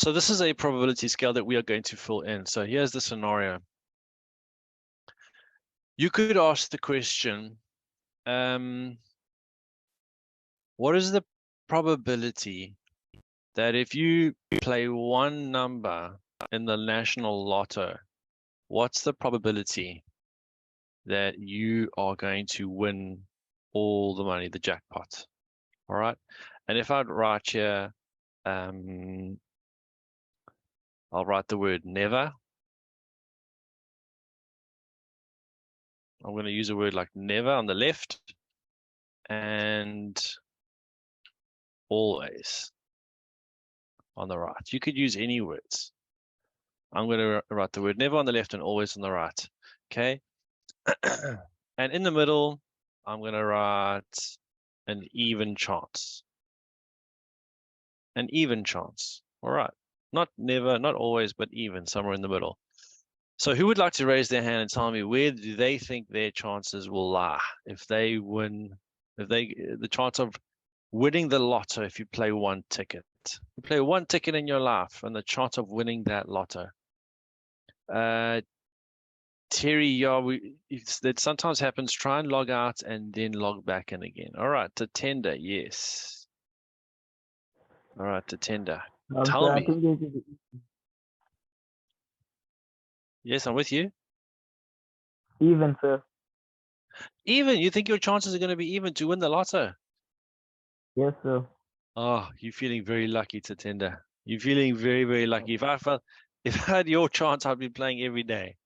So this is a probability scale that we are going to fill in. So here's the scenario. You could ask the question, what is the probability that if you play one number in the national lotto, what's the probability that you are going to win all the money, the jackpot? All right. And if I'd write here, I'll write the word never. I'm going to use a word like never on the left and always on the right. You could use any words. I'm going to write the word never on the left and always on the right. Okay. And in the middle, I'm going to write an even chance. An even chance. All right. Not never, not always, but even, somewhere in the middle. So who would like to raise their hand and tell me where do they think their chances will lie if they win, the chance of winning the lotto if you play one ticket? You play one ticket in your life and the chance of winning that lotto. Terry, yeah, that sometimes happens. Try and log out and then log back in again. All right, to tender, yes. All right, to tender. Tell So I me. think it is Yes, I'm with you. even, sir. Even, you think your chances are going to be even to win the lotto? Yes, sir. Oh, you're feeling very lucky, to tender. You're feeling very, very lucky. If I had your chance, I'd be playing every day.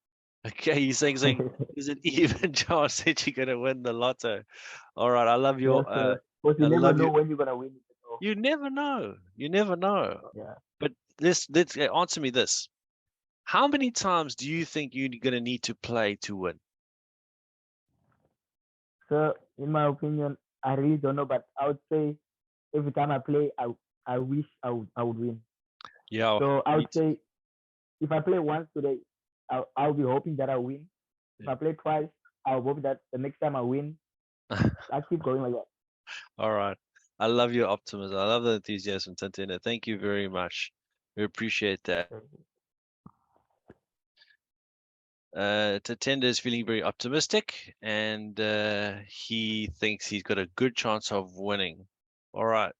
Okay, you're saying is it even chance that you're gonna win the lotto? All right, I love Yes, your sir. Because I you never love know you. when you're gonna win it. So, You never know. You never know. yeah. But let's answer me this. How many times do you think you're gonna need to play to win? So in my opinion, I really don't know, but I would say every time I play, I wish I would win. Yeah, So I me would say if I play once today, I'll be hoping that I win. If too. I play twice, I'll hope that the next time I win. I keep going like that. All right. I love your optimism. I love the enthusiasm, Tantina. Thank you very much. We appreciate that. Tatenda is feeling very optimistic and he thinks he's got a good chance of winning. All right.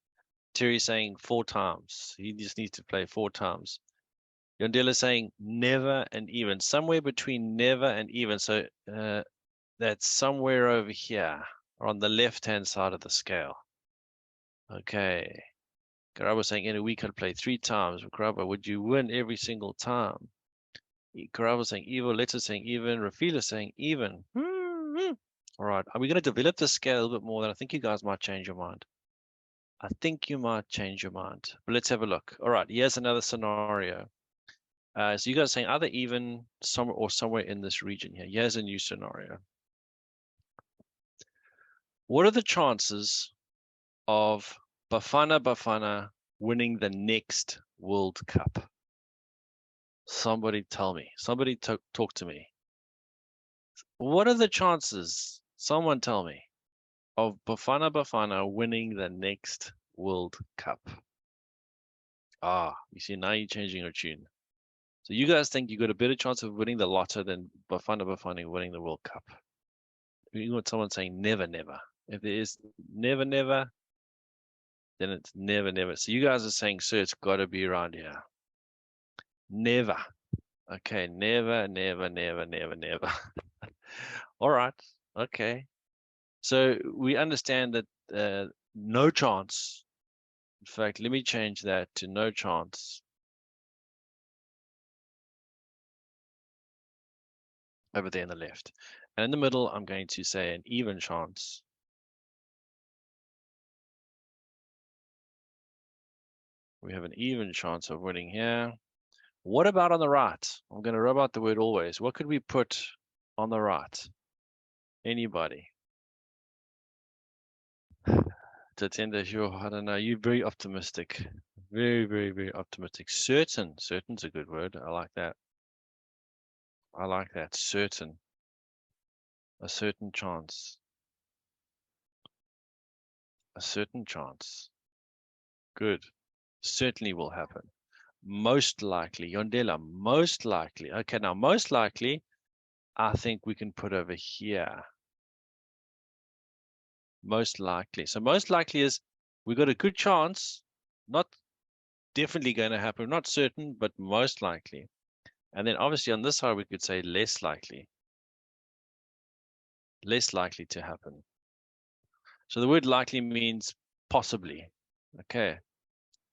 Terry's saying 4 times. He just needs to play 4 times. Yondela's saying never and even. Somewhere between never and even. So that's somewhere over here on the left-hand side of the scale. Okay. Karaba saying in a week I'd play 3 times. Karaba, would you win every single time? Karaba saying evil, Letter saying even, Rafila saying even. All right, are we going to develop this scale a little bit more? Then I think you guys might change your mind. I think you might change your mind. But let's have a look. All right, here's another scenario. So you guys are saying either even somewhere or somewhere in this region here. Here's a new scenario. What are the chances of Bafana winning the next World Cup? Somebody tell me. Somebody talk to me. What are the chances? Someone tell me of Bafana winning the next World Cup. Ah, you see, now you're changing your tune. So you guys think you got a better chance of winning the lotto than Bafana winning the World Cup. You want someone saying never. If there is never, then it's never. So you guys are saying, sir, it's got to be around here. Never. Okay, never. All right. Okay. So we understand that no chance. In fact, let me change that to no chance over there in the left. And in the middle, I'm going to say an even chance. We have an even chance of winning here. What about on the right? I'm going to rub out the word always. What could we put on the right? Anybody? Tatenda, sure. I don't know. You're very optimistic. Very optimistic. Certain. Certain's a good word. I like that. I like that. Certain. A certain chance. A certain chance. Good. Certainly will happen. Most likely. Yondela, most likely. Okay, now most likely, I think we can put over here. Most likely. So most likely is we got a good chance, not definitely going to happen, not certain, but most likely. And then obviously on this side, we could say less likely to happen. So the word likely means possibly. Okay.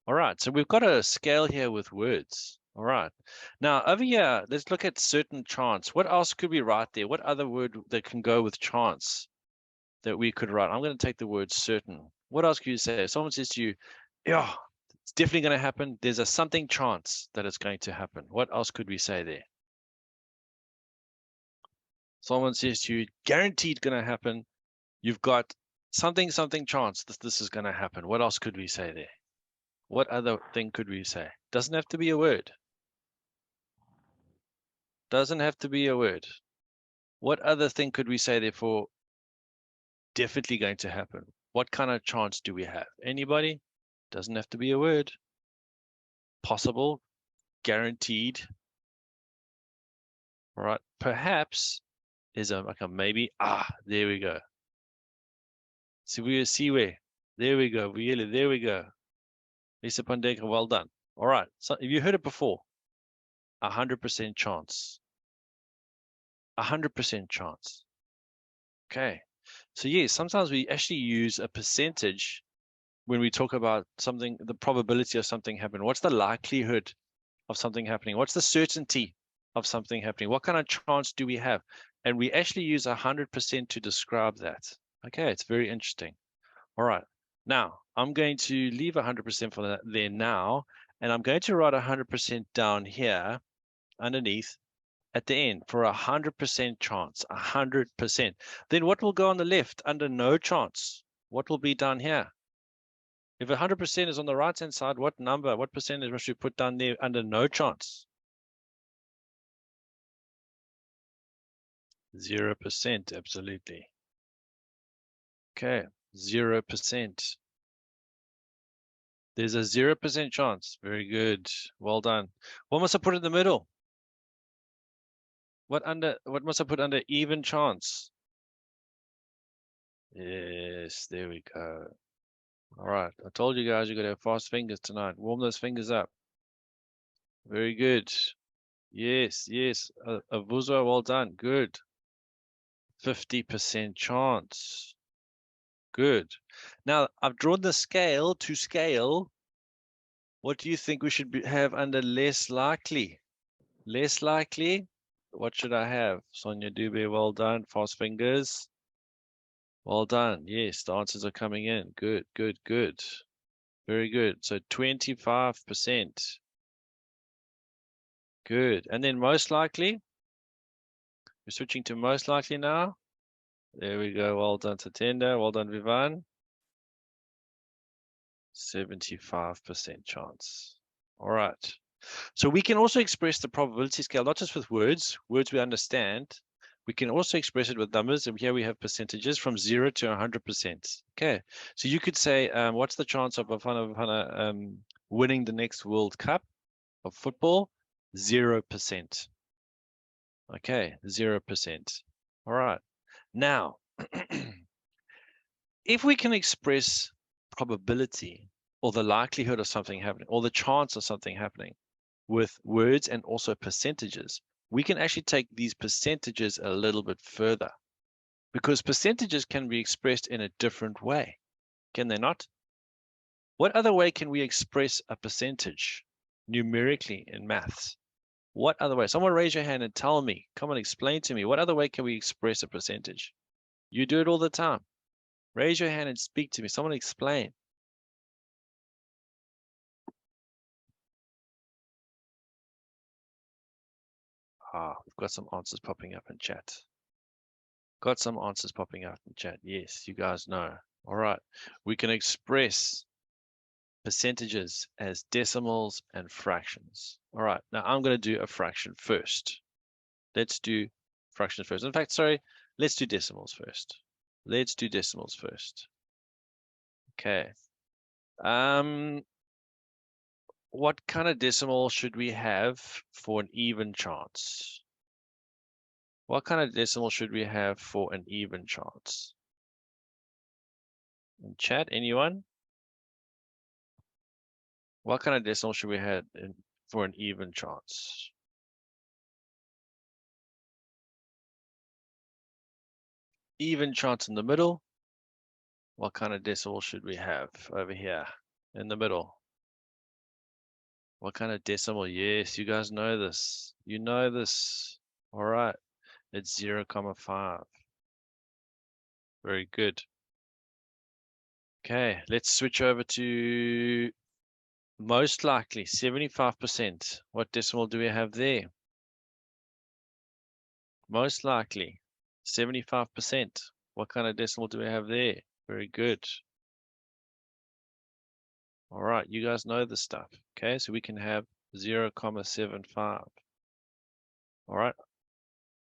All right. So we've got a scale here with words. All right. Now over here, let's look at certain chance. What else could we write there? What other word that can go with chance that we could write? I'm going to take the word certain. What else could you say? If someone says to you, yeah, it's definitely going to happen. There's a something chance that it's going to happen. What else could we say there? Someone says to you, guaranteed going to happen. You've got something chance that this is going to happen. What else could we say there? What other thing could we say? Doesn't have to be a word. Doesn't have to be a word. What other thing could we say there for definitely going to happen? What kind of chance do we have? Anybody? Doesn't have to be a word. Possible, guaranteed. All right. Perhaps is like a maybe. Ah, there we go. See where. There we go. Really, there we go. Lisa Pandeka, well done. All right. So have you heard it before? 100% chance. 100% chance. Okay. So yes, sometimes we actually use a percentage when we talk about something, the probability of something happening. What's the likelihood of something happening? What's the certainty of something happening? What kind of chance do we have? And we actually use 100% to describe that. Okay, it's very interesting. All right. Now, I'm going to leave 100% for that there now, and I'm going to write 100% down here underneath at the end for 100% chance, 100%. Then what will go on the left under no chance? What will be down here? If 100% is on the right-hand side, what number, what percentage must we put down there under no chance? 0%, absolutely. Okay, 0%. There's a 0% chance. Very good. Well done. What must I put in the middle? What must I put under even chance? Yes, there we go. All right. I told you guys you're gonna have fast fingers tonight. Warm those fingers up. Very good. Yes, yes. Avuzwa, well done. Good. 50% chance. Good. Now, I've drawn the scale to scale. What do you think we should have under less likely? Less likely? What should I have? Sonia Dube, well done. Fast fingers. Well done. Yes, the answers are coming in. Good, good, good. Very good. So 25%. Good. And then most likely? We're switching to most likely now. There we go. Well done, Tatenda. Well done, Vivan. 75% chance. All right. So we can also express the probability scale, not just with words we understand. We can also express it with numbers. And here we have percentages from 0 to 100%. Okay. So you could say, what's the chance of Bafana winning the next World Cup of football? 0%. Okay. 0%. All right. Now, if we can express probability or the likelihood of something happening or the chance of something happening with words and also percentages, we can actually take these percentages a little bit further because percentages can be expressed in a different way. Can they not? What other way can we express a percentage numerically in maths? What other way? Someone raise your hand and tell me. Come on, explain to me. What other way can we express a percentage? You do it all the time. Raise your hand and speak to me. Someone explain. We've got some answers popping up in chat. Got some answers popping up in chat. Yes, you guys know. All right. We can express percentages as decimals and fractions. All right. Now I'm going to do a fraction first. Let's do fractions first. In fact, sorry, let's do decimals first. Let's do decimals first. Okay. what kind of decimal should we have for an even chance? What kind of decimal should we have for an even chance? In chat, anyone? What kind of decimal should we have for an even chance? Even chance in the middle. What kind of decimal should we have over here in the middle? What kind of decimal? Yes, you guys know this. You know this. All right. It's 0,5. Very good. Okay, let's switch over to most likely 75%. What decimal do we have there? Most likely 75%. What kind of decimal do we have there? Very good. All right, you guys know this stuff. Okay, so we can have 0,75. All right,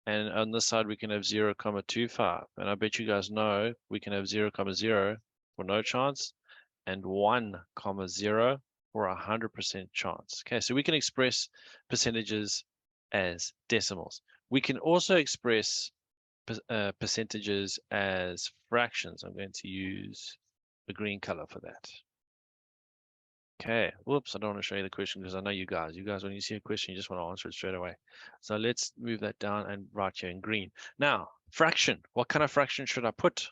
and on this side we can have 0,25. And I bet you guys know we can have 0,0 for no chance and 1,0 for 100% chance. Okay, so we can express percentages as decimals. We can also express percentages as fractions. I'm going to use the green color for that. Okay, whoops, I don't want to show you the question because I know you guys, when you see a question, you just want to answer it straight away. So let's move that down and write here in green. Now, fraction, what kind of fraction should I put?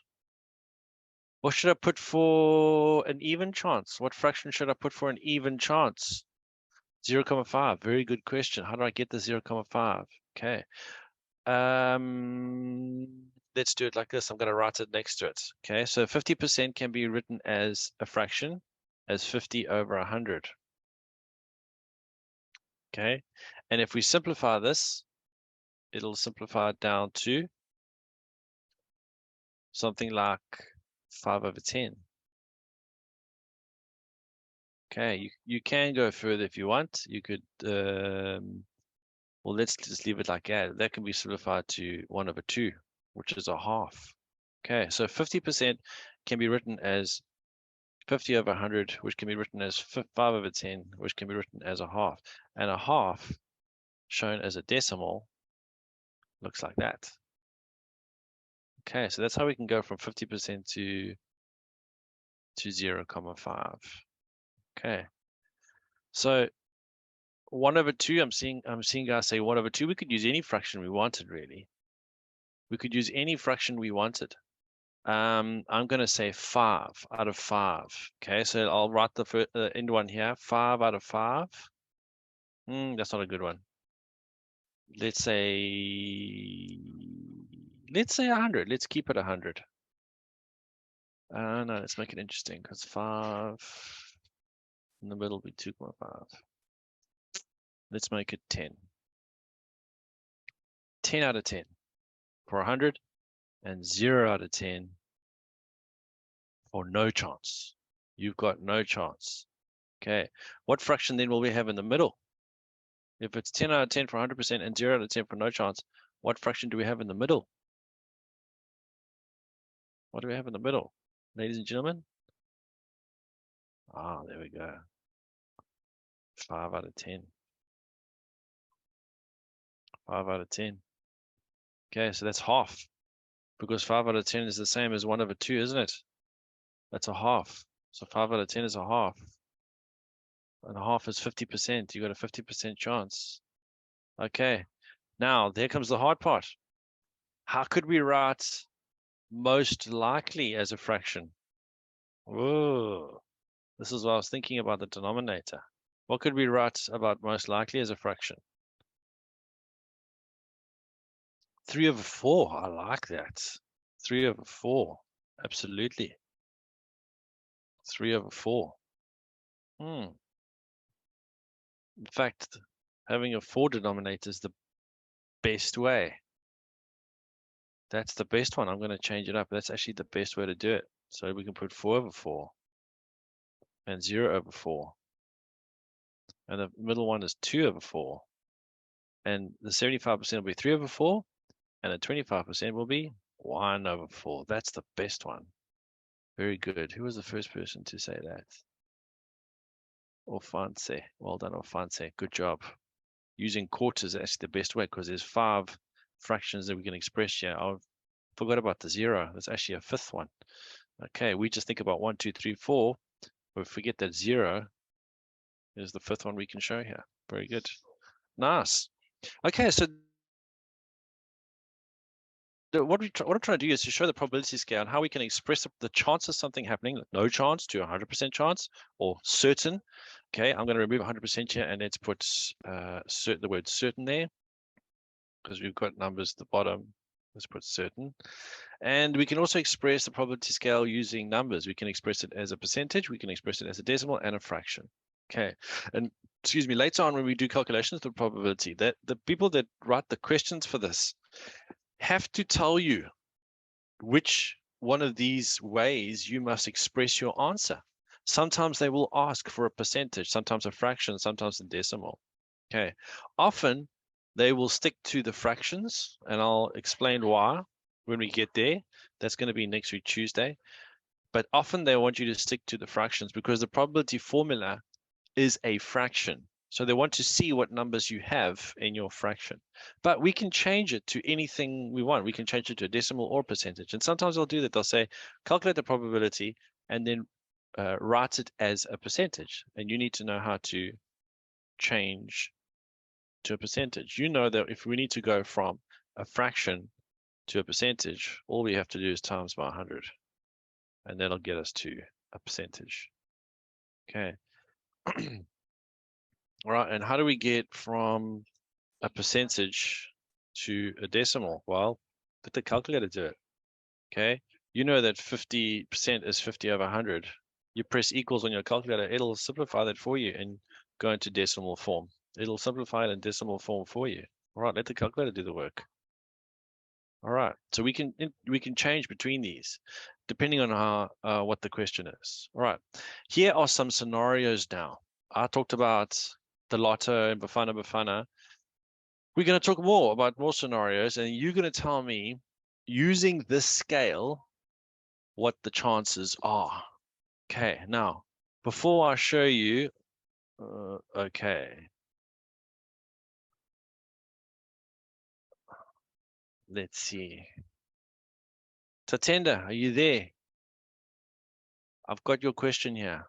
What should I put for an even chance? What fraction should I put for an even chance? 0,5, very good question. How do I get the 0,5? Okay. Let's do it like this. I'm going to write it next to it. Okay, so 50% can be written as a fraction, as 50 over 100. Okay, and if we simplify this, it'll simplify it down to something like 5 over 10. Okay, you can go further if you want. You could, well, let's just leave it like that. That can be simplified to 1 over 2, which is a half. Okay, so 50% can be written as 50 over 100, which can be written as 5 over 10, which can be written as a half. And a half, shown as a decimal, looks like that. Okay, so that's how we can go from 50% to 0,5. Okay. So 1 over 2, I'm seeing guys say 1 over 2. We could use any fraction we wanted, really. We could use any fraction we wanted. I'm going to say 5 out of 5. Okay, so I'll write the end one here. 5 out of 5. That's not a good one. Let's say 100. Let's keep it 100. No, let's make it interesting because 5 in the middle will be 2.5. Let's make it 10. 10 out of 10 for 100 and 0 out of 10 for no chance. You've got no chance. Okay. What fraction then will we have in the middle? If it's 10 out of 10 for 100% and 0 out of 10 for no chance, what fraction do we have in the middle? What do we have in the middle, ladies and gentlemen? Ah, there we go. 5 out of 10. 5 out of 10. Okay, so that's half. Because 5 out of 10 is the same as 1 over 2, isn't it? That's a half. So 5 out of 10 is a half. And a half is 50%. You got a 50% chance. Okay. Now, there comes the hard part. How could we write most likely as a fraction? Whoa. This is what I was thinking about the denominator. What could we write about most likely as a fraction? 3 over 4. I like that. 3 over 4. Absolutely. 3 over 4. In fact, having a 4 denominator is the best way. That's the best one. I'm going to change it up. That's actually the best way to do it. So we can put 4 over 4 and 0 over 4. And the middle one is 2 over 4. And the 75% will be 3 over 4. And the 25% will be 1 over 4. That's the best one. Very good. Who was the first person to say that? Ofanse. Well done, Ofanse. Good job. Using quarters is actually the best way because there's 5 fractions that we can express here. I forgot about the 0. There's actually a 5th one. Okay, we just think about 1, 2, 3, 4. But forget that 0 is the 5th one we can show here. Very good. Nice. Okay, so what I'm trying to do is to show the probability scale and how we can express the chance of something happening, no chance to 100% chance, or certain. Okay, I'm going to remove 100% here, and let's put the word certain there, because we've got numbers at the bottom. Let's put certain. And we can also express the probability scale using numbers. We can express it as a percentage, we can express it as a decimal and a fraction. Okay, and excuse me, later on when we do calculations of the probability, that the people that write the questions for this have to tell you which one of these ways you must express your answer. Sometimes they will ask for a percentage, sometimes a fraction, sometimes a decimal. Okay, often they will stick to the fractions, and I'll explain why when we get there. That's going to be next week, Tuesday. But often they want you to stick to the fractions because the probability formula is a fraction. So they want to see what numbers you have in your fraction. But we can change it to anything we want. We can change it to a decimal or percentage. And sometimes they'll do that. They'll say, calculate the probability and then write it as a percentage. And you need to know how to change to a percentage. You know that if we need to go from a fraction to a percentage, all we have to do is times by 100. And that'll get us to a percentage. Okay. All right, and how do we get from a percentage to a decimal? Well, let the calculator do it. Okay, you know that 50% is 50 over 100. You press equals on your calculator, it'll simplify that for you and go into decimal form. It'll simplify it in decimal form for you. All right, let the calculator do the work. All right, so we can change between these depending on how what the question is. All right, here are some scenarios now. I talked about the lotto and Bafana. We're going to talk more about more scenarios, and you're going to tell me, using this scale, what the chances are. Okay, now, before I show you, okay, let's see. Tatenda, are you there? I've got your question here.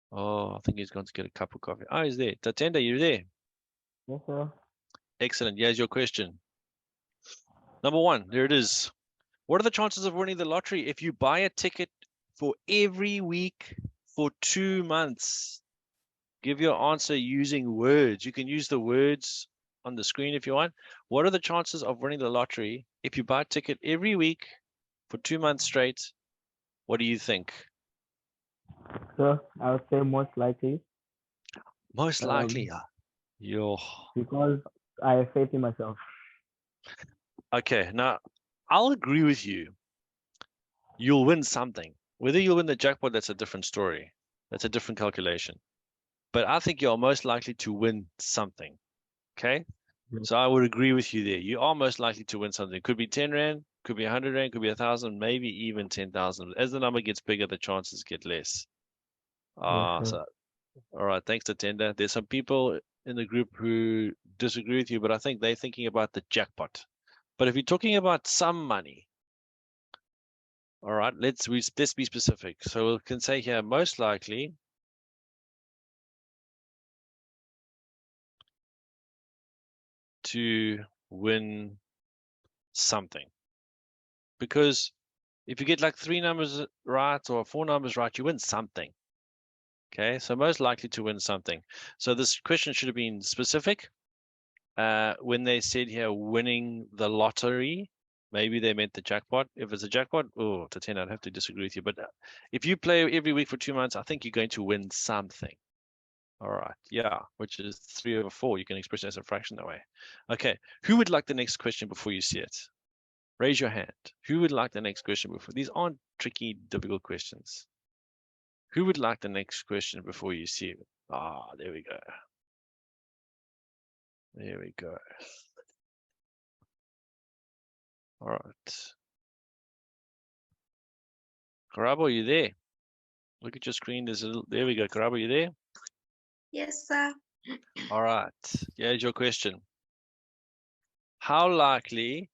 Oh, I think he's going to get a cup of coffee. Oh, he's there. Tatenda, you there? Yes, sir. Excellent. Here's your question. Number 1, there it is. What are the chances of winning the lottery if you buy a ticket for every week for 2 months? Give your answer using words. You can use the words on the screen if you want. What are the chances of winning the lottery if you buy a ticket every week for 2 months straight? What do you think? So I would say most likely, Most likely, you're because I have faith in myself. okay. Now, I'll agree with you. You'll win something. Whether you'll win the jackpot, that's a different story. That's a different calculation. But I think you're most likely to win something. Okay? Yes, So I would agree with you there. You are most likely to win something. Could be 10 Rand, could be 100 Rand, could be 1,000, maybe even 10,000. As the number gets bigger, the chances get less. yes, Ah, sir. so all right. Thanks, Tatenda. There's some people in the group who disagree with you, but I think they're thinking about the jackpot. But if you're talking about some money, all right, let's be specific. So we can say here, most likely to win something. Because if you get like 3 numbers right or 4 numbers right, you win something. Okay, so most likely to win something. So this question should have been specific. When they said here winning the lottery, maybe they meant the jackpot. If it's a jackpot, oh, to 10, I'd have to disagree with you. But if you play every week for 2 months, I think you're going to win something. All right, yeah, which is 3 over 4. You can express it as a fraction that way. Okay, who would like the next question before you see it? Raise your hand. Who would like the next question before? These aren't tricky, difficult questions. Who would like the next question before you see it? Ah, there we go. There we go. All right. Karabo, you there? Look at your screen. There's a little, there we go. Karabo, you there? Yes, sir. All right. Here's your question. How likely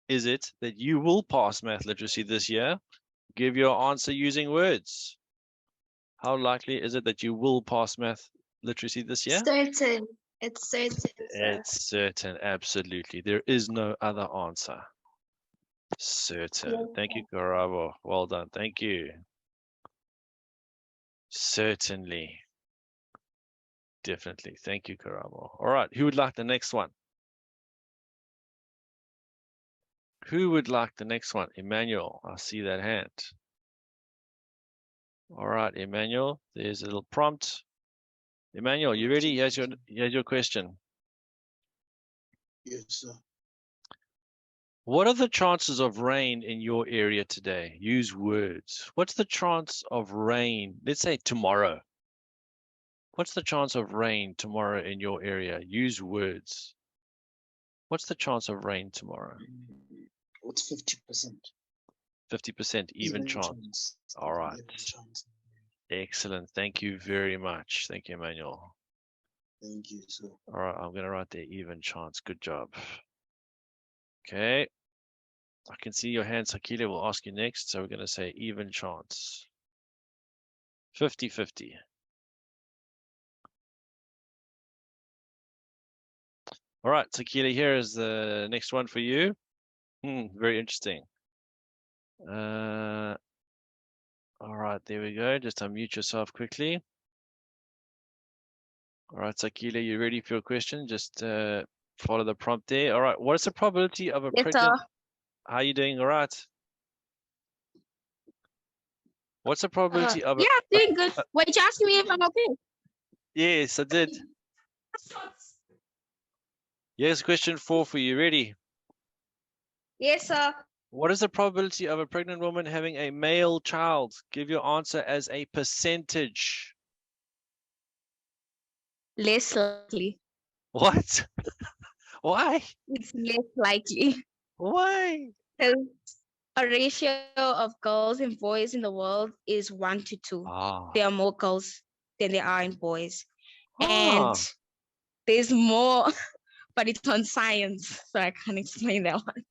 is it that you will pass math literacy this year? Give your answer using words. How likely is it that you will pass math literacy this year? Certain. It's certain, sir. It's certain, absolutely. There is no other answer. Certain. Yes, Thank you, Karabo. Well done. Thank you. Certainly. Definitely. Thank you, Karabo. All right. Who would like the next one? Who would like the next one? Emmanuel. I see that hand. All right, Emmanuel. There's a little prompt. Emmanuel, you ready? Here's your question. Yes, sir. What are the chances of rain in your area today? Use words. What's the chance of rain? Let's say tomorrow. What's the chance of rain tomorrow in your area? Use words. What's the chance of rain tomorrow? What's 50%? 50% even chance. All right. Even chance. Excellent. Thank you very much. Thank you, Emmanuel. Thank you, sir. All right. I'm going to write there even chance. Good job. Okay. I can see your hand. Sakila will ask you next. So we're going to say even chance. 50-50. All right, Sakila, here is the next one for you. Very interesting. All right, there we go. Just unmute yourself quickly. All right, Sakila, you ready for your question? Just follow the prompt there. All right, what is the probability of a Yes, pregnant? sir. How are you doing? All right. What's the probability of a? Yeah, doing good. Wait, you asking me if I'm okay? Yes, I did. Yes, question 4 for you. Ready? Yes, sir. What is the probability of a pregnant woman having a male child? Give your answer as a percentage. Less likely. What? Why? It's less likely. Why? Because a ratio of girls and boys in the world is 1 to 2. Ah. There are more girls than there are in boys. Ah. And there's more, but it's on science, so I can't explain that one.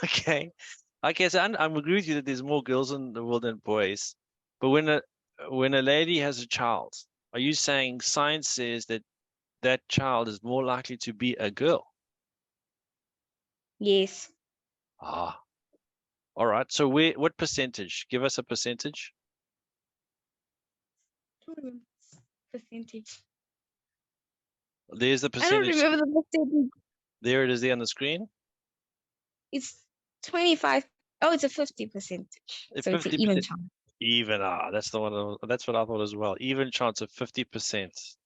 Okay. Okay, so I agree with you that there's more girls in the world than boys. But when a lady has a child, are you saying science says that that child is more likely to be a girl? Yes. Ah. All right. So what percentage? Give us a percentage. Percentage. There's the I don't percentage. remember the percentage. There it is there on the screen. It's 25. Oh, it's a 50 percentage. So it's an even 50%. chance. Even, that's the one. That's what I thought as well. Even chance of 50%.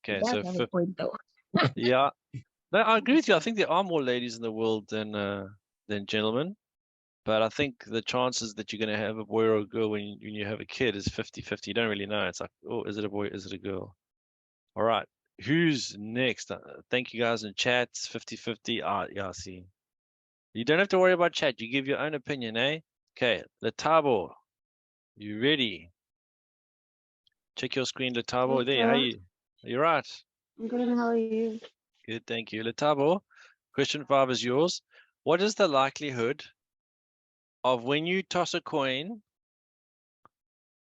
Okay, That's so have a point though. yeah. No, I agree with you. I think there are more ladies in the world than gentlemen. But I think the chances that you're going to have a boy or a girl when you have a kid is 50-50. You don't really know. It's like, oh, is it a boy? Is it a girl? All right. Who's next? Thank you guys in chat. 50-50. Ah, yeah, I see. You don't have to worry about chat. You give your own opinion, eh? Okay. Letabo, you ready? Check your screen, Letabo. Yes, There. How sir. you? Are you right? I'm good, and how are you? Good, thank you. Letabo, question 5 is yours. What is the likelihood of when you toss a coin,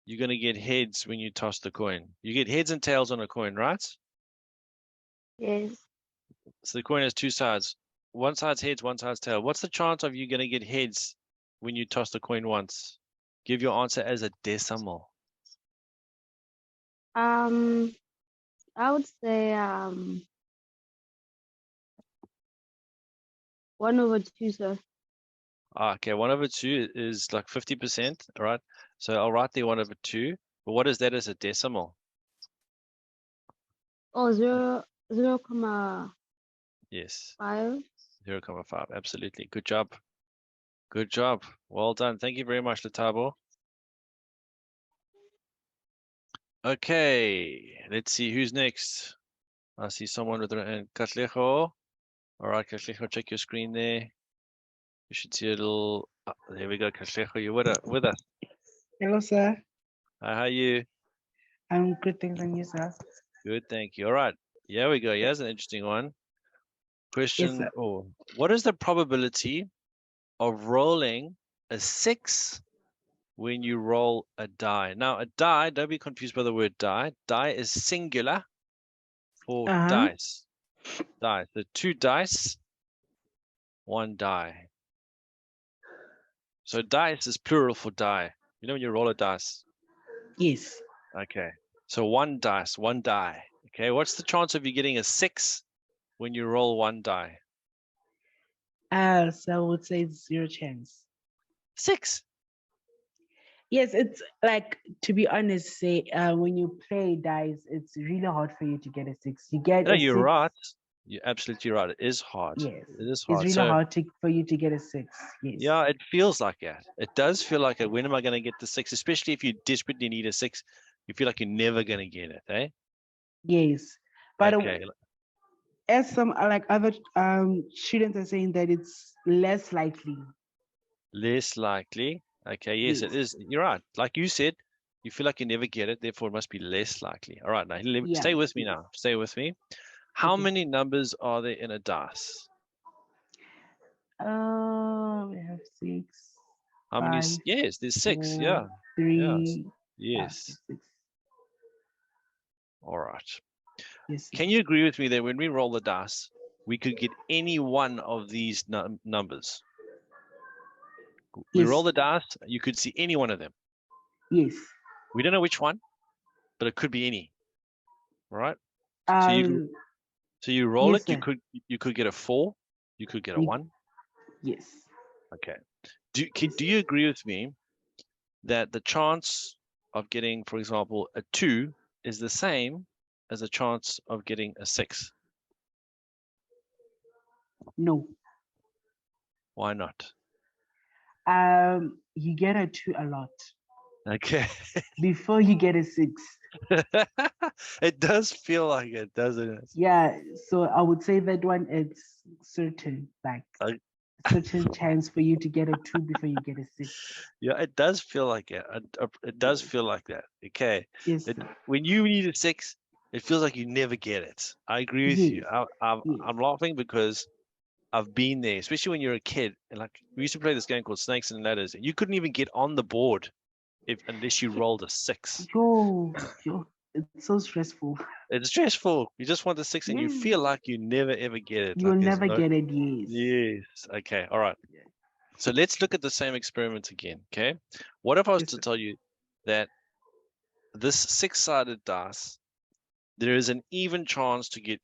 you're going to get heads when you toss the coin? You get heads and tails on a coin, right? Yes. So the coin has two sides. One side's heads, one side's tail. What's the chance of you going to get heads when you toss the coin once? Give your answer as a decimal. I would say 1/2, sir. Okay, 1/2 is like 50%, all right? So I'll write there 1/2. But what is that as a decimal? Oh, 0.5. Yes, 0.5. Absolutely. Good job. Good job. Well done. Thank you very much, Letabo. Okay, let's see who's next. I see someone with their hand. Katlejo. All right, Katlejo, check your screen there. You should see a little. Oh, there we go, Katlejo. You're with us. Hello, sir. How are you? I'm good, thanks, and you, sir? Good, thank you. All right. Here we go. Here's an interesting one. Question, sir. oh, what is the probability of rolling a 6 when you roll a die? Now, a die, don't be confused by the word die. Die is singular for dice. Die. So 2 dice, 1 die. So dice is plural for die. You know when you roll a dice? Yes. Okay. So 1 dice, 1 die. Okay. What's the chance of you getting a 6 when you roll 1 die? So I would say 0 chance. 6. Yes, it's like, to be honest, say when you play dice, it's really hard for you to get a 6. You get No, a you're 6. right. You're absolutely right. It is hard. Yes. It is It's hard. really So hard for you to get a 6. Yes. yeah, it feels like that. It does feel like it. When am I going to get the 6? Especially if you desperately need a 6, you feel like you're never going to get it, eh? Yes. But Okay. as some like other students are saying that it's less likely. Less likely. Okay, yes, it is. You're right. Like you said, you feel like you never get it, therefore it must be less likely. All right, now stay with me now. Stay with me. How many numbers are there in a dice? We have 6. How many? 5, Yes, there's 6. 4, Yeah. 3. Yes. 5, 6. All right. Yes. Can you agree with me that when we roll the dice, we could get any one of these numbers? We roll the dice, you could see any one of them. Yes. We don't know which one, but it could be any. Right? So you roll it, you could get a 4, you could get a 1. Yes. Okay. Do you agree with me that the chance of getting, for example, a 2 is the same as a chance of getting a 6? No. Why not? You get a 2 a lot. Okay. Before you get a 6. It does feel like it, doesn't it? Yeah, so I would say that one is certain, like certain chance for you to get a 2 before you get a 6. Yeah, it does feel like it. It does feel like that. Okay. Yes. When you need a 6, it feels like you never get it. I agree with you. I'm laughing because I've been there, especially when you're a kid. And like we used to play this game called Snakes and Ladders, and you couldn't even get on the board unless you rolled a 6. Yo, it's so stressful. It's stressful. You just want the 6, and you feel like you never ever get it. You'll never get it. Yes. Yes. Okay. All right. So let's look at the same experiment again. Okay. What if I was to tell you that this 6-sided dice, there is an even chance to get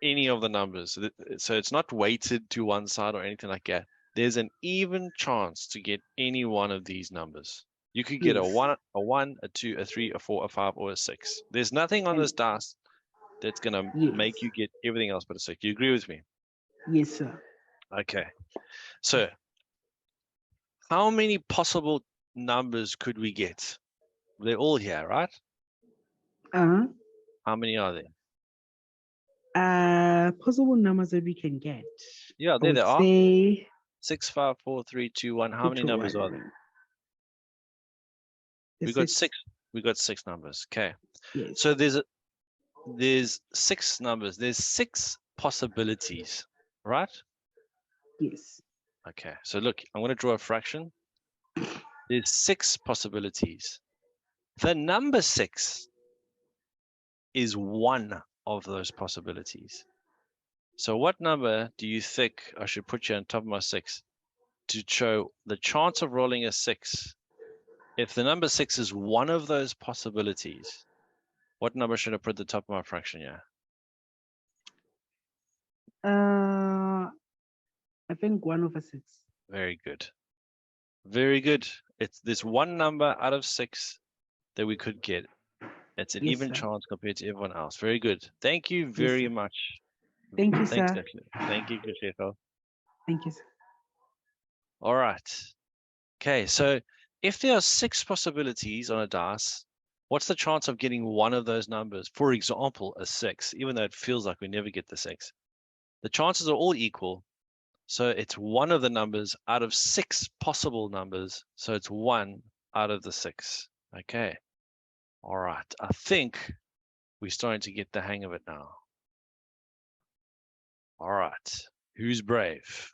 any of the numbers. So it's not weighted to one side or anything like that. There's an even chance to get any one of these numbers. You could get a 1, a 2, a 3, a 4, a 5, or a 6. There's nothing on this dice that's going to make you get everything else but a 6. Do you agree with me? Yes, sir. Okay. So how many possible numbers could we get? They're all here, right? How many are there? Possible numbers that we can get. Yeah, there they are. Say 6, 5, 4, 3, 2, 1. How many numbers are there? We got 6. We got 6 numbers. Okay. Yes. So there's 6 numbers. There's 6 possibilities, right? Yes. Okay. So look, I'm going to draw a fraction. There's 6 possibilities. The number 6 is one of those possibilities. So what number do you think I should put you on top of my 6 to show the chance of rolling a 6? If the number 6 is one of those possibilities, what number should I put at the top of my fraction here? I think 1/6. Very good. Very good. There's one number out of 6 that we could get. It's an even chance compared to everyone else. Very good. Thank you very much. Thank you, Thanks, sir. Ashley. Thank you, Kusheko. Thank you, sir. All right. Okay, so if there are 6 possibilities on a dice, what's the chance of getting one of those numbers? For example, a 6, even though it feels like we never get the 6. The chances are all equal. So it's one of the numbers out of 6 possible numbers. So it's 1 out of the 6. Okay. All right. I think we're starting to get the hang of it now. All right. Who's brave?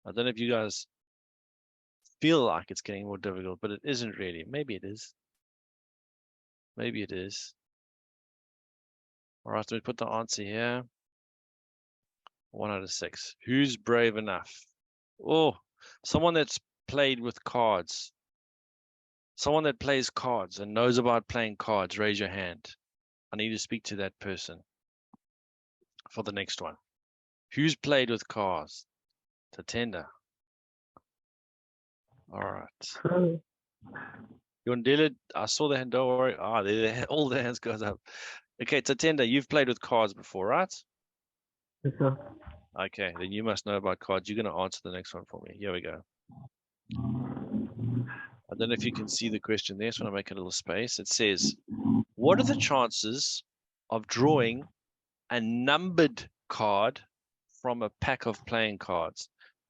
I don't know if you guys feel like it's getting more difficult, but it isn't really. Maybe it is. Maybe it is. All right, so we put the answer here. 1 out of 6. Who's brave enough? Oh, someone that's played with cards. Someone that plays cards and knows about playing cards, raise your hand. I need to speak to that person for the next one. Who's played with cards? Tatenda. All right. Yondila, I saw the hand, don't worry. Ah, all the hands goes up. Okay, Tatenda, you've played with cards before, right? Yes, sir. Okay, then you must know about cards. You're going to answer the next one for me. Here we go. I don't know if you can see the question there, so I'm going to make a little space. It says, what are the chances of drawing a numbered card from a pack of playing cards?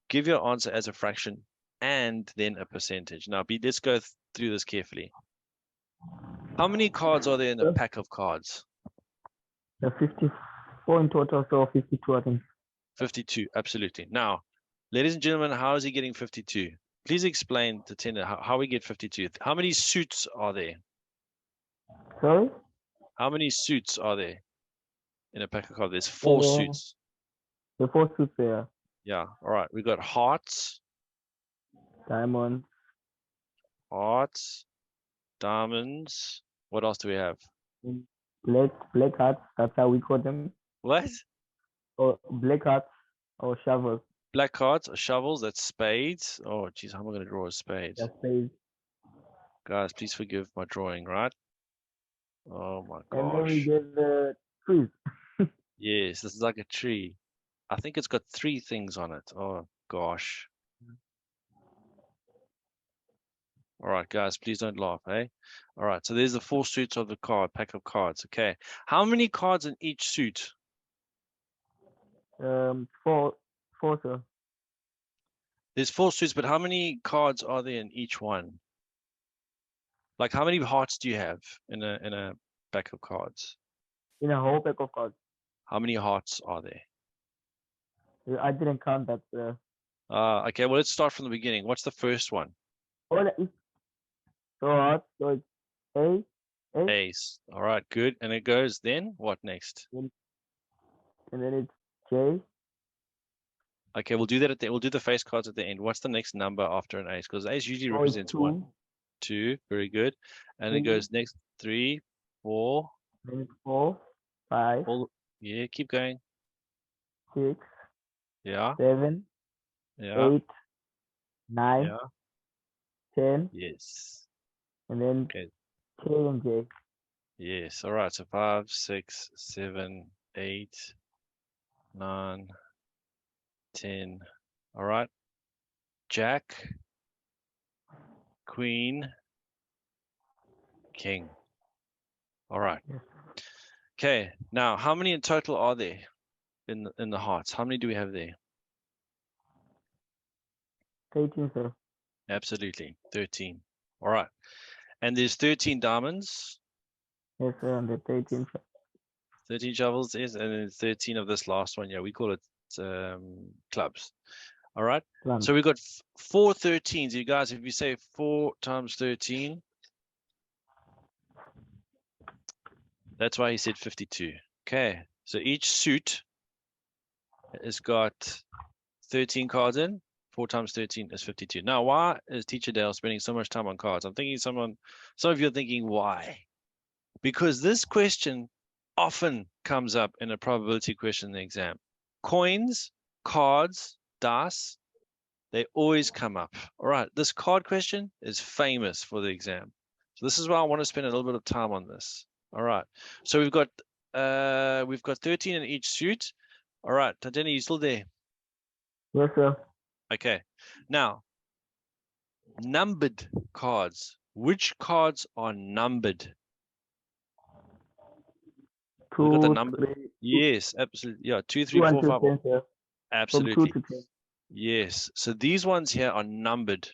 Give your answer as a fraction and then a percentage. Now, let's go through this carefully. How many cards are there in a pack of cards? The 54 in total, so 52, I think. 52, absolutely. Now, ladies and gentlemen, how is he getting 52? Please explain to Tina how we get 52. How many suits are there? Sorry? How many suits are there in a pack of cards? There's 4 suits. The 4 suits there. Yeah, all right. We got hearts, Diamonds, diamonds. What else do we have? black hearts, that's how we call them. What? Or black hearts or shovels. Black cards, shovels, that's spades. Oh, geez, how am I going to draw a spade? That's spades. Guys, please forgive my drawing, right? Oh my And then we gosh. get the trees. Yes, this is like a tree. I think it's got 3 things on it. Oh gosh. All right, guys, please don't laugh, eh? All right, so there's the 4 suits of the pack of cards. Okay. How many cards in each suit? 4, sir. There's 4 suits, but how many cards are there in each one? Like, how many hearts do you have in a pack of cards? In a whole pack of cards. How many hearts are there? I didn't count that, sir. Okay, well, let's start from the beginning. What's the first one? Oh, so it's A, Ace. All right, good. And it goes then what next? and then it's J. Okay, we'll do that we'll do the face cards at the end. What's the next number after an ace? Because ace usually represents 1. 2, very good. And it goes next 3, 4. Then it's 4, 5, Yeah, keep going. 6, Yeah, 7, yeah, 8, 9, yeah. 10, Yes. and then Okay. K and J. Yes. All right. So 5, 6, 7, 8, 9, 10. All right. Jack, Queen, King. All right. Yes. Okay. Now, how many in total are there in the hearts? How many do we have there? 13, sir. Absolutely. 13. All right. And there's 13 diamonds, Yes, sir, and the 13, sir. 13 shovels, and then 13 of this last one. Yeah, we call it clubs. All right. Plum. So we got 4 13s. You guys, if you say 4 times 13, that's why he said 52. Okay. So each suit has got 13 cards in. 4 times 13 is 52. Now, why is Teacher Dale spending so much time on cards? I'm thinking some of you are thinking, why? Because this question often comes up in a probability question in the exam. Coins, cards, dice, they always come up. All right, this card question is famous for the exam. So this is why I want to spend a little bit of time on this. All right, so we've got 13 in each suit. All right, Tanteni, you still there? Yes, sir. Okay, now, numbered cards. Which cards are numbered? We got the 2, number. 3. Yes, absolutely. Yeah, 2, 3, 2 4, until 5. 10, sir. Absolutely. From 2 to 10. Yes. So these ones here are numbered.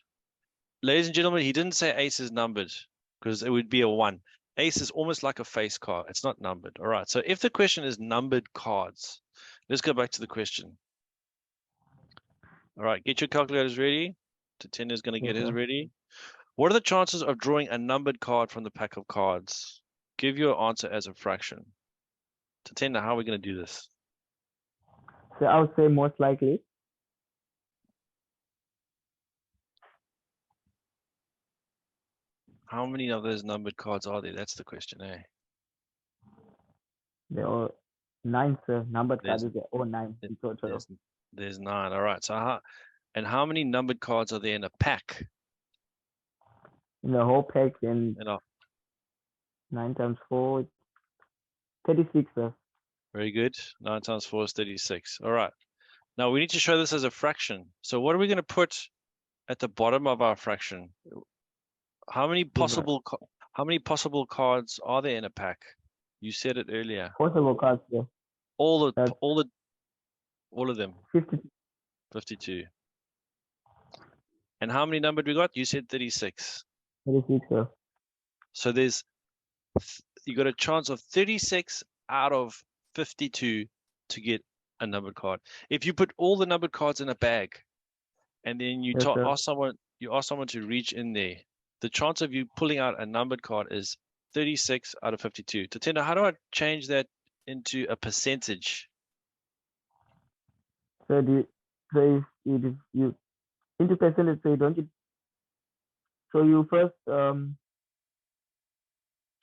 Ladies and gentlemen, he didn't say ace is numbered because it would be a 1. Ace is almost like a face card. It's not numbered. All right. So if the question is numbered cards, let's go back to the question. All right. Get your calculators ready. Tatenda is going to get his Okay. ready. What are the chances of drawing a numbered card from the pack of cards? Give your answer as a fraction. Tatenda, how are we going to do this? So I would say most likely. How many of those numbered cards are there? That's the question, eh? There are 9, sir. Numbered There's- cards, there are 9 in total. There's 9. All right. So how many numbered cards are there in a pack? In the whole pack, then You know, 9 times 4, 36, sir. very good. 9 times 4 is 36. All right. Now we need to show this as a fraction. So what are we going to put at the bottom of our fraction? How many possible cards are there in a pack? You said it earlier. Possible cards, sir. All That's of them. 50, 52. And how many numbered we got? You said 36. 36, sir. So you got a chance of 36 out of 52 to get a numbered card. If you put all the numbered cards in a bag and then you Yes, sir. ask someone to reach in there, the chance of you pulling out a numbered card is 36 out of 52. Tatenda, how do I change that into a percentage? So if you into percentage, so don't you? So you first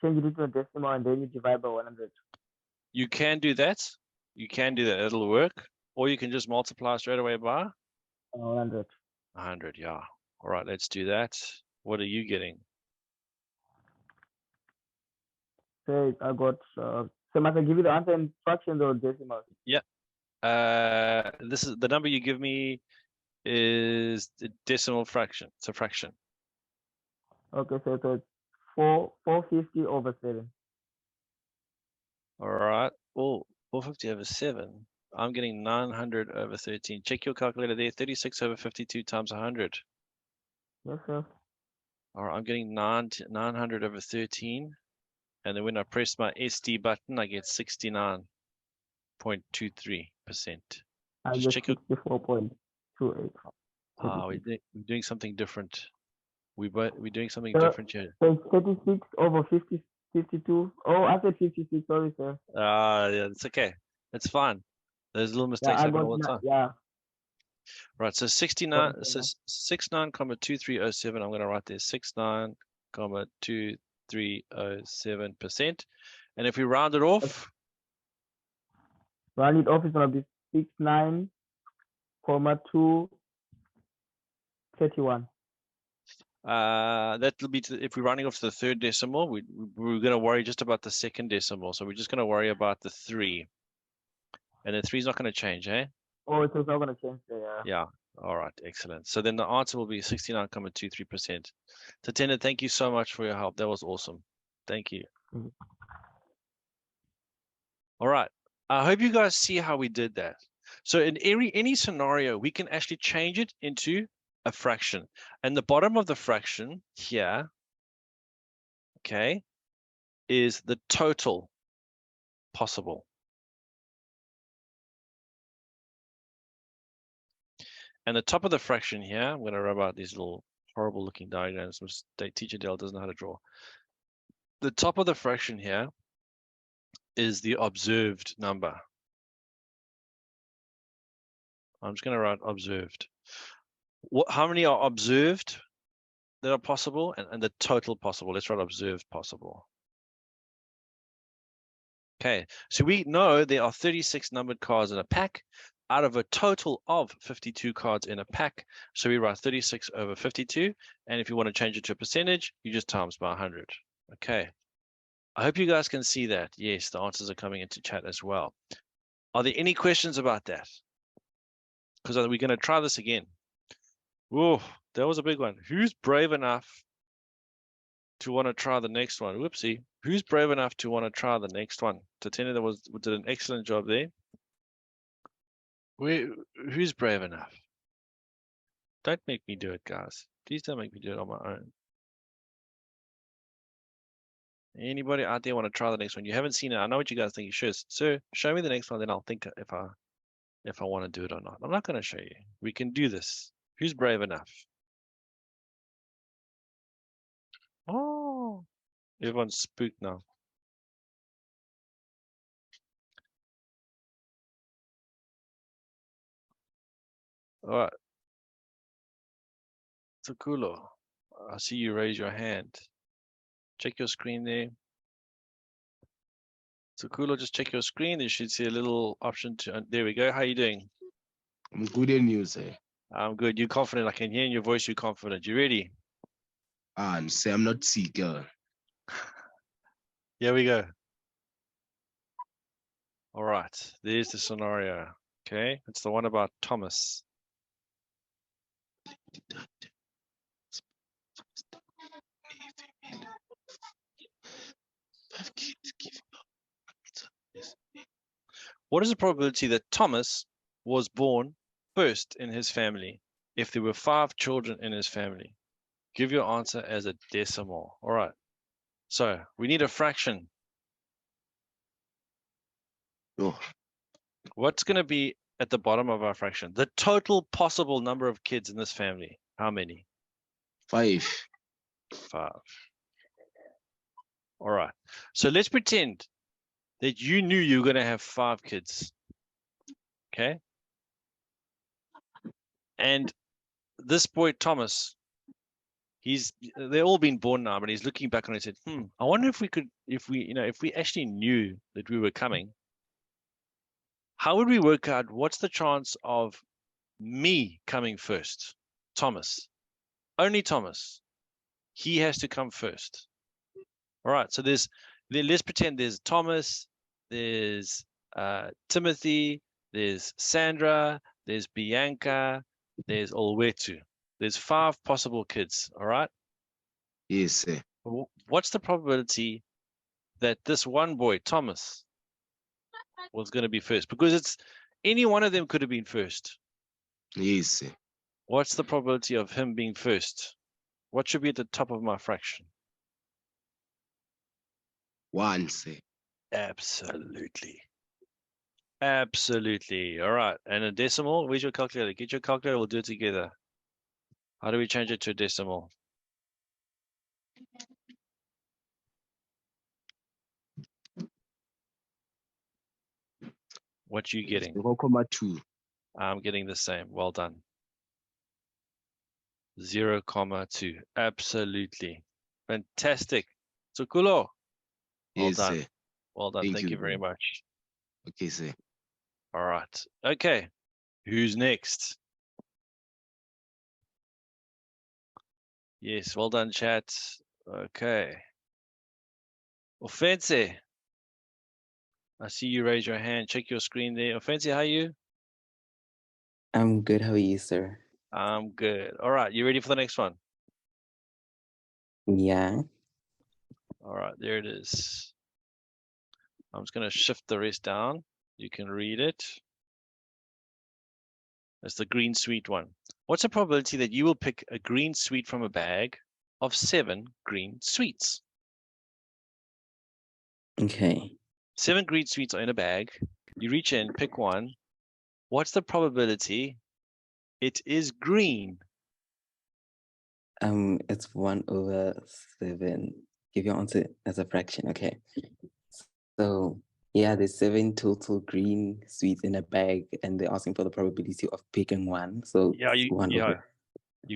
change it into a decimal and then you divide by 100. You can do that. You can do that. It'll work. Or you can just multiply straight away by 100. 100. Yeah. All right, let's do that. What are you getting? So I got. So must I give you the answer in fractions or decimals? This is the number you give me is the decimal fraction. It's a fraction. Okay, so it's 450 over 7. All right. Oh, 450 over 7. I'm getting 900 over 13. Check your calculator there. 36 over 52 times 100. Yes, sir. All right, I'm getting 900 over 13. And then when I press my SD button, I get 69.23%. I Just get check your 64.28. we're doing something different. We're doing something So- different here. So it's 36 over 52. Oh, I said 56. Sorry, sir. Yeah, it's okay. It's fine. There's little Yeah, mistakes I happen got all the time. yeah. Right, so 69 Sorry, says 69,2307. I'm going to write there 69,2307%. And if we round it off, Round it off is gonna be 69,231. that'll be if we're rounding off to the third decimal, we're going to worry just about the second decimal. So we're just going to worry about the 3. And the 3 is not going to change, eh? Oh, so it's not gonna change there. Yeah. All right. Excellent. So then the answer will be 69.23%. Tatenda, thank you so much for your help. That was awesome. Thank you. Mhm. All right. I hope you guys see how we did that. So in any scenario, we can actually change it into a fraction. And the bottom of the fraction here, okay, is the total possible. And the top of the fraction here, I'm going to rub out these little horrible looking diagrams, which teacher Dale doesn't know how to draw. The top of the fraction here is the observed number. I'm just going to write observed. How many are observed that are possible and the total possible? Let's write observed possible. Okay, so we know there are 36 numbered cards in a pack out of a total of 52 cards in a pack. So we write 36 over 52. And if you want to change it to a percentage, you just times by 100. Okay. I hope you guys can see that. Yes, the answers are coming into chat as well. Are there any questions about that? Because we're going to try this again. Whoa, that was a big one. Who's brave enough to want to try the next one? Whoopsie. Who's brave enough to want to try the next one? Tatenda did an excellent job there. Who's brave enough? Don't make me do it, guys. Please don't make me do it on my own. Anybody out there want to try the next one? You haven't seen it. I know what you guys think you should. Sir, show me the next one, then I'll think if I want to do it or not. I'm not going to show you. We can do this. Who's brave enough? Oh, everyone's spooked now. All right. Tukulo, I see you raise your hand. Check your screen there. Tukulo, just check your screen. You should see a little option to, there we go. How you doing? I'm good in you, say. I'm good. You confident? I can hear in your voice you're confident. You ready? And say I'm not sick, girl. Here we go. All right. There's the scenario. Okay. It's the one about Thomas. What is the probability that Thomas was born first in his family if there were 5 children in his family? Give your answer as a decimal. All right. So we need a fraction. Oh, What's going to be at the bottom of our fraction? The total possible number of kids in this family. How many? 5. 5. All right. So let's pretend that you knew you were going to have 5 kids. Okay. And this boy, Thomas, they're all been born now, but he's looking back and he said, I wonder if we actually knew that we were coming, how would we work out what's the chance of me coming first? Thomas. Only Thomas. He has to come first. All right. So let's pretend there's Thomas, there's Timothy, there's Sandra, there's Bianca, there's Olwetu. There's 5 possible kids. All right. Yes, sir. What's the probability that this one boy, Thomas, was going to be first? Because it's any one of them could have been first. Yes, sir. What's the probability of him being first? What should be at the top of my fraction? 1, sir. Absolutely. Absolutely. All right. And a decimal, where's your calculator? Get your calculator, we'll do it together. How do we change it to a decimal? What you getting? 0.2. I'm getting the same. Well done. 0.2. Absolutely. Fantastic. Tukulo. Well Yes, done. sir. Well done. Thank you very much. Okay, sir. All right. Okay. Who's next? Yes. Well done, chat. Okay. Offense. I see you raise your hand. Check your screen there. Offense, how are you? I'm good. How are you, sir? I'm good. All right. You ready for the next one? Yeah. All right. There it is. I'm just going to shift the rest down. You can read it. That's the green sweet one. What's the probability that you will pick a green sweet from a bag of 7 green sweets? Okay. 7 green sweets are in a bag. You reach in, pick one. What's the probability it is green? It's 1/7. Give your answer as a fraction. Okay. So yeah, there's 7 total green sweets in a bag, and they're asking for the probability of picking one. So Yeah, you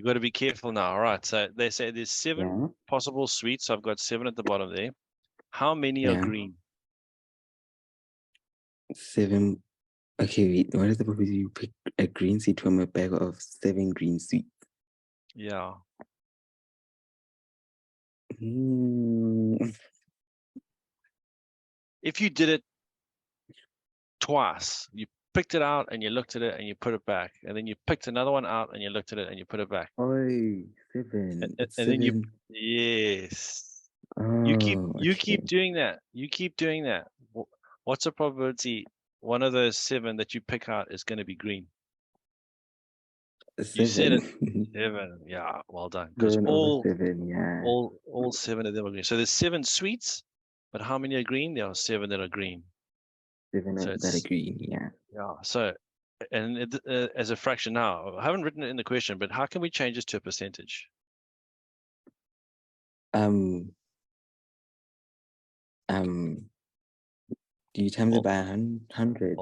got to be careful now. All right. So they say there's 7 possible sweets. I've got 7 at the bottom there. How many are green? 7. Okay, wait. What is the probability you pick a green seed from a bag of 7 green sweets? Yeah. If you did it twice, you picked it out and you looked at it and you put it back, and then you picked another one out and you looked at it and you put it back. Oh, 7. And then you, yes. You keep doing that. You keep doing that. What's the probability one of those 7 that you pick out is going to be green? 7. You said it. 7. Yeah, well done. Because 7/7, yeah. all 7 of them are green. So there's 7 sweets But how many are green? There are 7 that are green. 7 So that are it's, green, yeah. yeah. So, and as a fraction now, I haven't written it in the question, but how can we change this to a percentage? Do you times it by 100?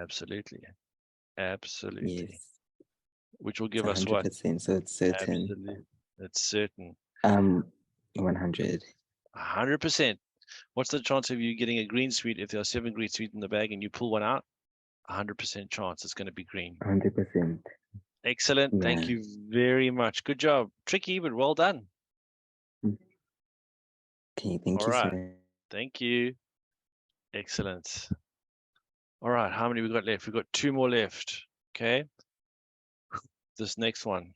Absolutely. Absolutely. Yes. Which will It's give us what? 100%, so it's certain. Absolutely. It's certain. 100. 100%. What's the chance of you getting a green sweet if there are 7 green sweets in the bag and you pull one out? 100% chance it's going to be green. 100%. Excellent. Yeah. Thank you very much. Good job. Tricky, but well done. Okay, thank All you, right. sir. Thank you. Excellent. All right. How many we got left? We've got 2 more left. Okay. This next one.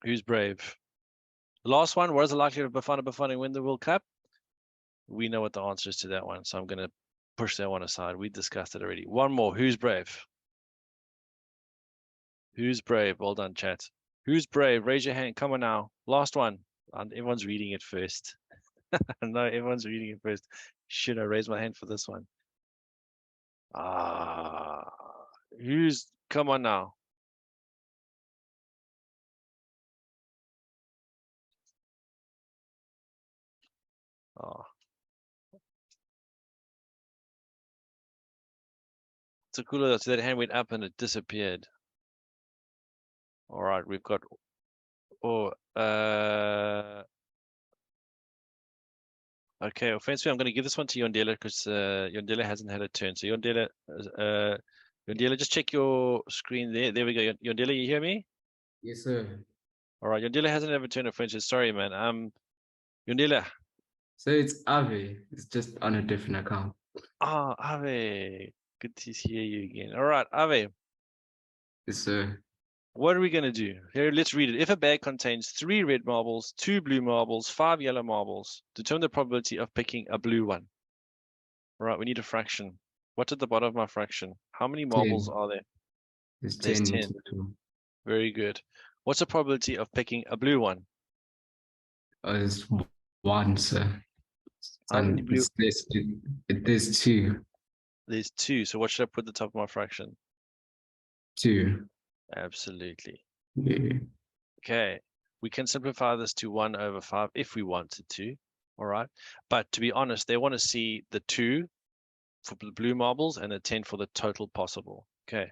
Who's brave? The last one. What is the likelihood of Bafana win the World Cup? We know what the answer is to that one. So I'm going to push that one aside. We discussed it already. One more. Who's brave? Who's brave? Well done, chat. Who's brave? Raise your hand. Come on now. Last one. And everyone's reading it first. No, everyone's reading it first. Should I raise my hand for this one? Who's, come on now. It's a cooler, so that hand went up and it disappeared. All right, we've got, okay, offensively, I'm going to give this one to Yondela because Yondela hasn't had a turn. So Yondela, just check your screen there. There we go. Yondela, you hear me? Yes, sir. All right, Yondela hasn't had a turn of French. Sorry, man. Yondela. So it's Ave. It's just on a different account. Ave. Good to hear you again. All right, Ave. Yes, sir. What are we going to do? Here, let's read it. If a bag contains 3 red marbles, 2 blue marbles, 5 yellow marbles, determine the probability of picking a blue one. All right, we need a fraction. What's at the bottom of my fraction? How many marbles 10. are there? There's There's 10 in 10. total. Very good. What's the probability of picking a blue one? There's 1, sir. How many blue? There's 2. There's 2. So what should I put at the top of my fraction? 2. Absolutely. Yeah. Okay. We can simplify this to 1/5 if we wanted to. All right. But to be honest, they want to see the 2 for the blue marbles and the 10 for the total possible. Okay.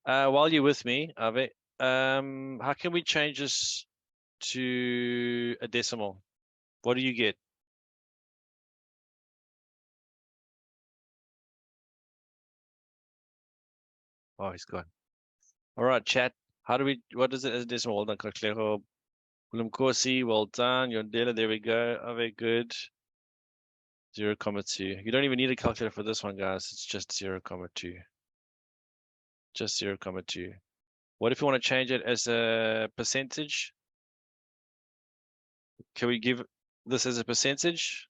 While you're with me, Ave, how can we change this to a decimal? What do you get? Oh, he's gone. All right, chat. What is it as a decimal? Well done, Kaklego. Kosi, well done. Yondela, there we go. Ave, good. 0.2. You don't even need a calculator for this one, guys. It's just 0.2. Just 0.2. What if you want to change it as a percentage? Can we give this as a percentage?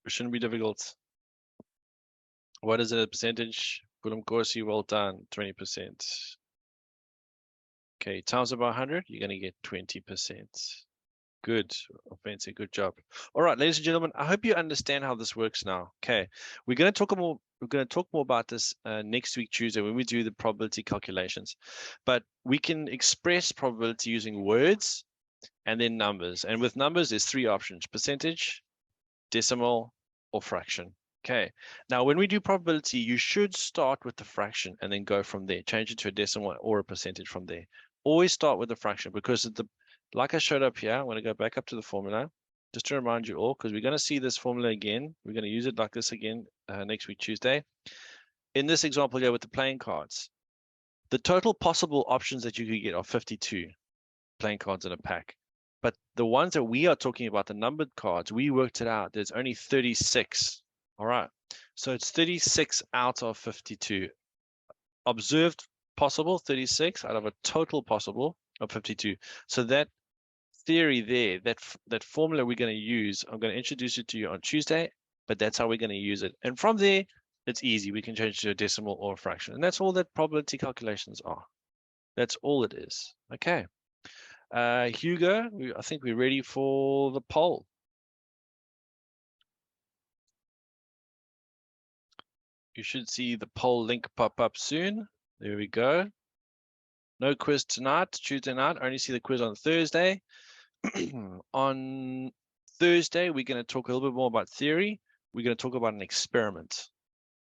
It shouldn't be difficult. What is it a percentage? Fulham Corsi, well done, 20%. Okay, times it by 100, you're going to get 20%. Good, Fancy, good job. All right, ladies and gentlemen, I hope you understand how this works now. Okay, we're going to talk more. We're going to talk more about this next week, Tuesday, when we do the probability calculations. But we can express probability using words and then numbers. And with numbers, there's 3 options: percentage, decimal, or fraction. Okay, now when we do probability, you should start with the fraction and then go from there. Change it to a decimal or a percentage from there. Always start with the fraction because like I showed up here, I'm going to go back up to the formula just to remind you all, because we're going to see this formula again. We're going to use it like this again next week, Tuesday. In this example here with the playing cards, the total possible options that you could get are 52 playing cards in a pack. But the ones that we are talking about, the numbered cards, we worked it out. There's only 36. All right. So it's 36 out of 52. Observed possible, 36 out of a total possible of 52. So that theory there, that formula we're going to use, I'm going to introduce it to you on Tuesday, but that's how we're going to use it. And from there, it's easy. We can change it to a decimal or a fraction. And that's all that probability calculations are. That's all it is. Okay. Hugo, I think we're ready for the poll. You should see the poll link pop up soon. There we go. No quiz tonight, Tuesday night. Only see the quiz on Thursday. On Thursday, we're going to talk a little bit more about theory. We're going to talk about an experiment.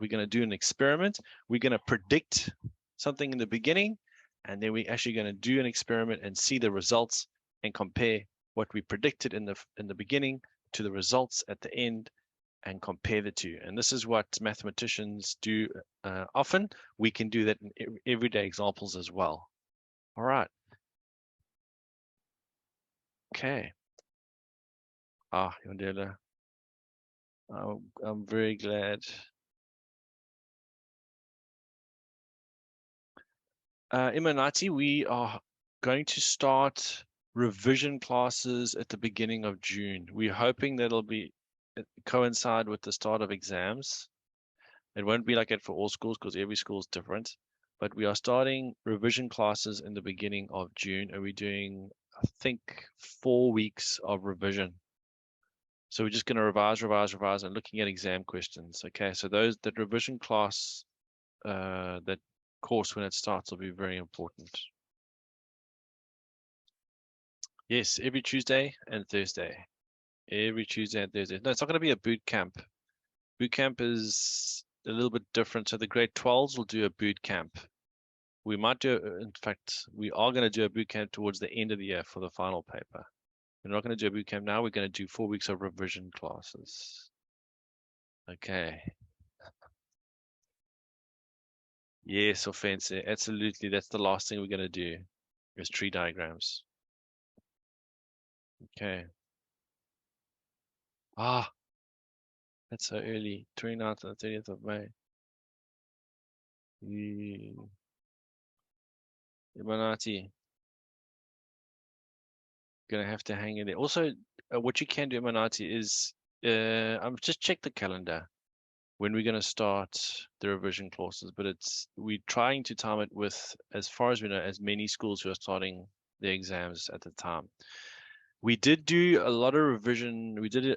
We're going to do an experiment. We're going to predict something in the beginning, and then we're actually going to do an experiment and see the results and compare what we predicted in the beginning to the results at the end and compare the two. And this is what mathematicians do often. We can do that in everyday examples as well. All right. Okay. Yondela. I'm very glad. Imanati, we are going to start revision classes at the beginning of June. We're hoping that'll be coincide with the start of exams. It won't be like it for all schools because every school is different. But we are starting revision classes in the beginning of June, and we're doing, I think, 4 weeks of revision. So we're just going to revise, and looking at exam questions. Okay, so that revision class, that course when it starts will be very important. Yes, every Tuesday and Thursday. Every Tuesday and Thursday. No, it's not going to be a boot camp. Boot camp is a little bit different. So the grade 12s will do a boot camp. We might do, in fact, we are going to do a boot camp towards the end of the year for the final paper. We're not going to do a boot camp now. We're going to do 4 weeks of revision classes. Okay. Yes, offensive. Absolutely. That's the last thing we're going to do is tree diagrams. Okay. That's so early. 29th and 30th of May. Imanati. Gonna have to hang in there. Also, what you can do, Imanati, is I'm just check the calendar when we're gonna start the revision courses, but we're trying to time it with, as far as we know, as many schools who are starting their exams at the time. We did do a lot of revision. We did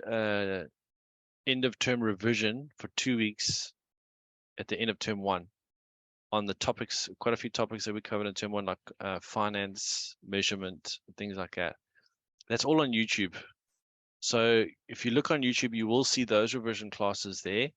end of term revision for 2 weeks at the end of term 1 on the topics, quite a few topics that we covered in term 1, like finance, measurement, things like that. That's all on YouTube. So if you look on YouTube, you will see those revision classes there.